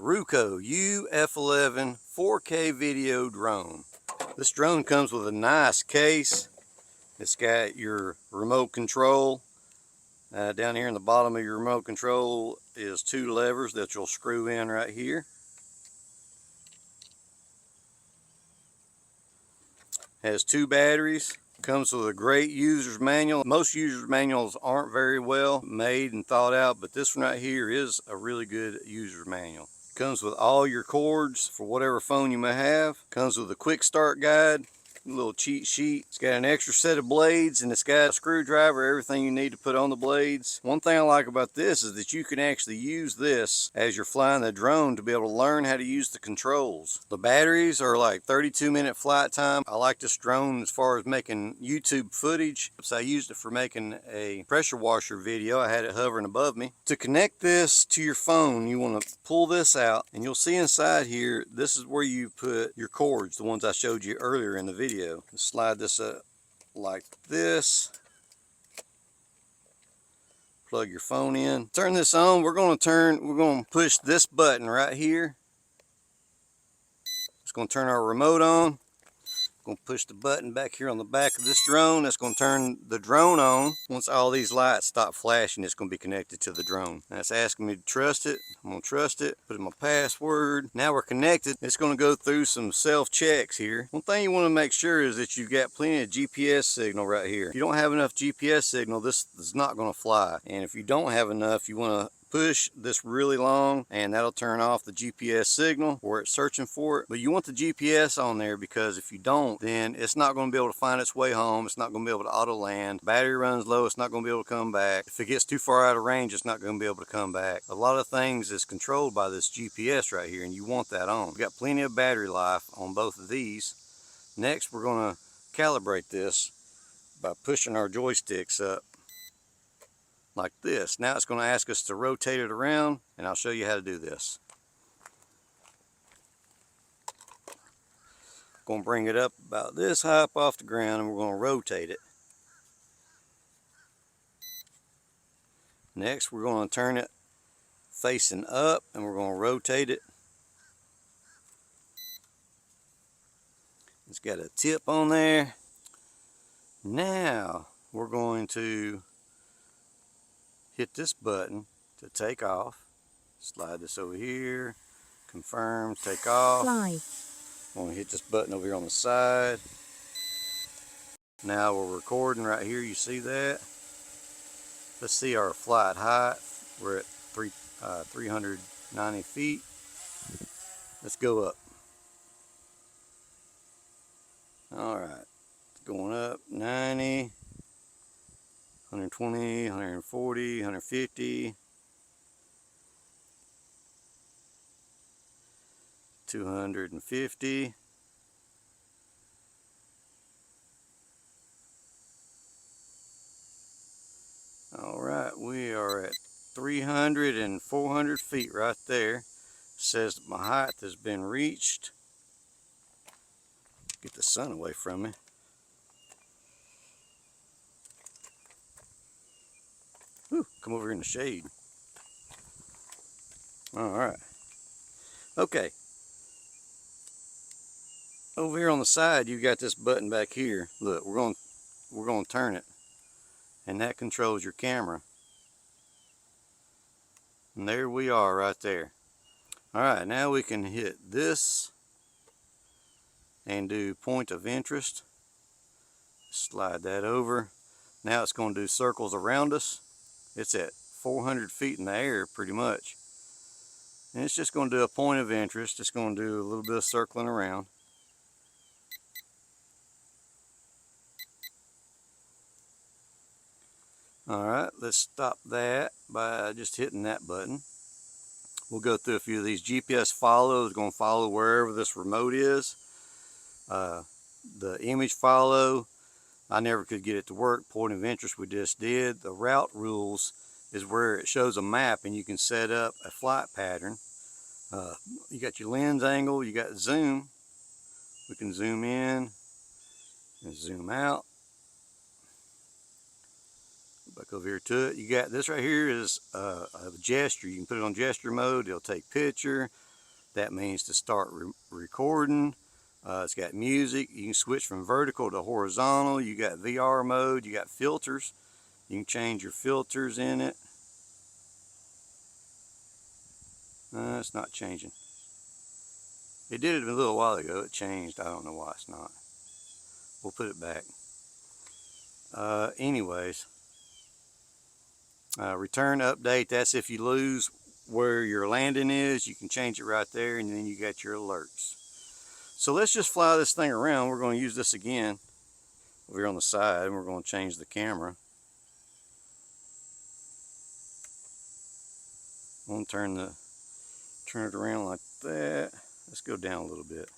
Ruko U11 4K video drone. This drone comes with a nice case. It's got your remote control. Down here in the bottom of your remote control is two levers that you'll screw in right here. Has two batteries. Comes with a great user's manual. Most user's manuals aren't very well made and thought out, but this one right here is a really good user's manual. Comes with all your cords for whatever phone you may have. Comes with a quick start guide, a little cheat sheet. It's got an extra set of blades, and it's got a screwdriver, everything you need to put on the blades. One thing I like about this is that you can actually use this as you're flying the drone to be able to learn how to use the controls. The batteries are like 32-minute flight time. I like this drone as far as making YouTube footage. So I used it for making a pressure washer video. I had it hovering above me. To connect this to your phone, you want to pull this out, and you'll see inside here, this is where you put your cords, the ones I showed you earlier in the video. Slide this up like this. Plug your phone in. Turn this on. We're going to push this button right here. It's going to turn our remote on. Going to push the button back here on the back of this drone. That's going to turn the drone on. Once all these lights stop flashing, it's going to be connected to the drone. Now it's asking me to trust it. I'm going to trust it. Put in my password. Now we're connected. It's going to go through some self checks here. One thing you want to make sure is that you've got plenty of GPS signal right here. If you don't have enough GPS signal, this is not going to fly. And if you don't have enough, you want to push this really long, and that'll turn off the GPS signal where it's searching for it. But you want the GPS on there, because if you don't, then it's not going to be able to find its way home. It's not going to be able to auto land. Battery runs low, it's not going to be able to come back. If it gets too far out of range, it's not going to be able to come back. A lot of things is controlled by this GPS right here, and you want that on. We've got plenty of battery life on both of these. Next, we're going to calibrate this by pushing our joysticks up like this. Now it's going to ask us to rotate it around, and I'll show you how to do this. Going to bring it up about this high up off the ground, and we're going to rotate it. Next, we're going to turn it facing up, and we're going to rotate it. It's got a tip on there. Now we're going to hit this button to take off. Slide this over here. Confirm, take off. Fly. I'm going to hit this button over here on the side. Now we're recording right here. You see that? Let's see our flight height. We're at 390 feet. Let's go up. Alright. Going up 90, 120, 140, 150. 250. All right, we are at 300 and 400 feet right there. It says that my height has been reached. Get the sun away from me. Whew, come over here in the shade. All right. Okay. Over here on the side, you got this button back here. Look, we're going to turn it, and that controls your camera. And there we are right there. All right, now we can hit this and do point of interest. Slide that over. Now it's going to do circles around us. It's at 400 feet in the air pretty much. And it's just going to do a point of interest. It's going to do a little bit of circling around. Alright, let's stop that by just hitting that button. We'll go through a few of these. GPS follow is going to follow wherever this remote is. The image follow, I never could get it to work. Point of interest we just did. The route rules is where it shows a map, and you can set up a flight pattern. You got your lens angle, you got zoom. We can zoom in and zoom out. Back over here to it. You got this right here is a gesture. You can put it on gesture mode. It'll take picture. That means to start recording. It's got music. You can switch from vertical to horizontal. You got VR mode. You got filters. You can change your filters in it. It's not changing. It did it a little while ago. It changed. I don't know why it's not. We'll put it back. Anyways, return update. That's if you lose where your landing is. You can change it right there, and then you got your alerts. So let's just fly this thing around. We're going to use this again over here on the side, and we're going to change the camera. I'm going to turn it around like that. Let's go down a little bit.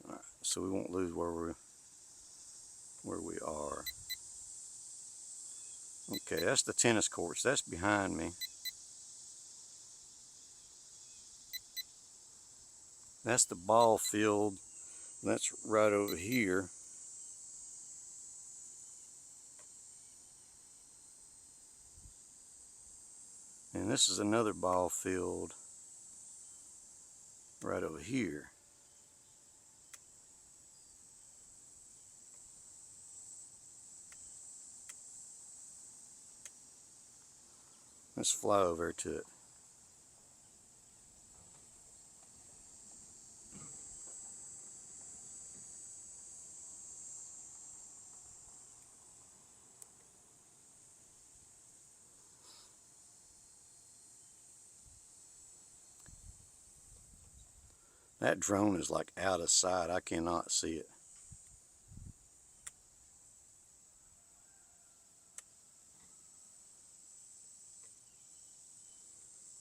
All right, so we won't lose where we are. Okay, that's the tennis courts. That's behind me. That's the ball field. That's right over here. And this is another ball field right over here. Let's fly over to it. That drone is like out of sight. I cannot see it.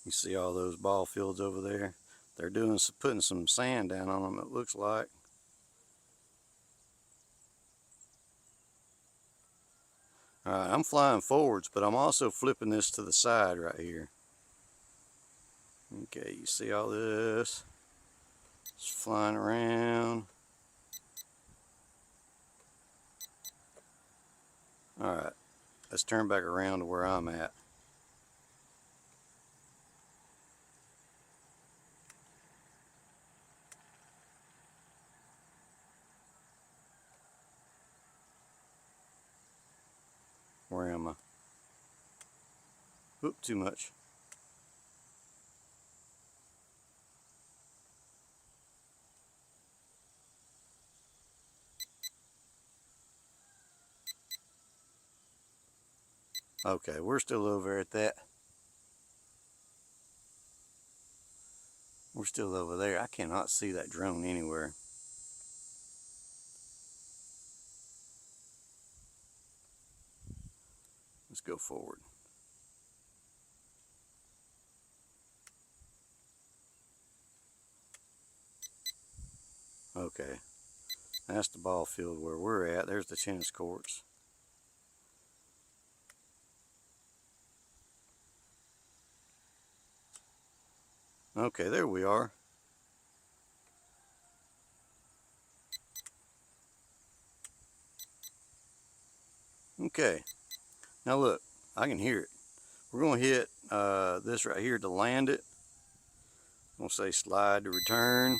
You see all those ball fields over there? They're putting some sand down on them, it looks like. Alright, I'm flying forwards, but I'm also flipping this to the side right here. Okay, you see all this? It's flying around. Alright, let's turn back around to where I'm at. Where am I? Oop, too much. Okay, we're still over at that. We're still over there. I cannot see that drone anywhere. Let's go forward. Okay, that's the ball field where we're at. There's the tennis courts. Okay, there we are. Okay, now look, I can hear it. We're going to hit this right here to land it. I'm going to say slide to return.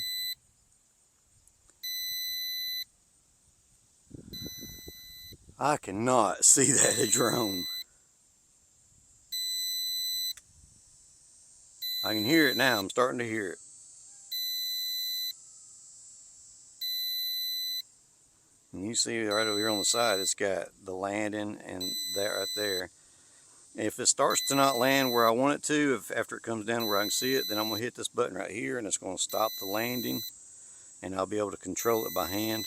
I cannot see that drone. I can hear it now. I'm starting to hear it. And you see right over here on the side, it's got the landing and that right there. If it starts to not land where I want it to, after it comes down where I can see it, then I'm going to hit this button right here and it's going to stop the landing and I'll be able to control it by hand.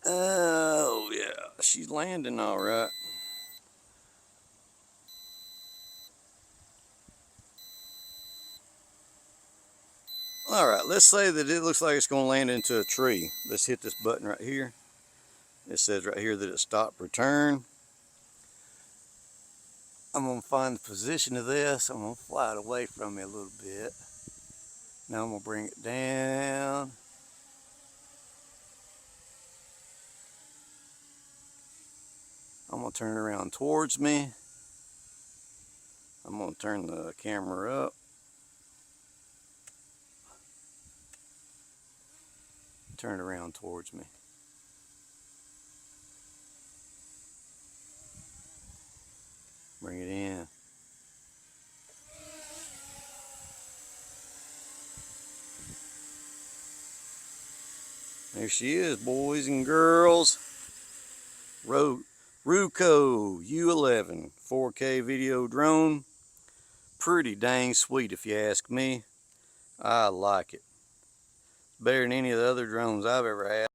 Oh yeah, she's landing all right. All right, let's say that it looks like it's going to land into a tree. Let's hit this button right here. It says right here that it stopped return. I'm going to find the position of this. I'm going to fly it away from me a little bit. Now I'm going to bring it down. going to turn it around towards me. I'm going to turn the camera up. Turn it around towards me. Bring it in. There she is, boys and girls. Ruko U11 4K video drone. Pretty dang sweet if you ask me. I like it. Better than any of the other drones I've ever had.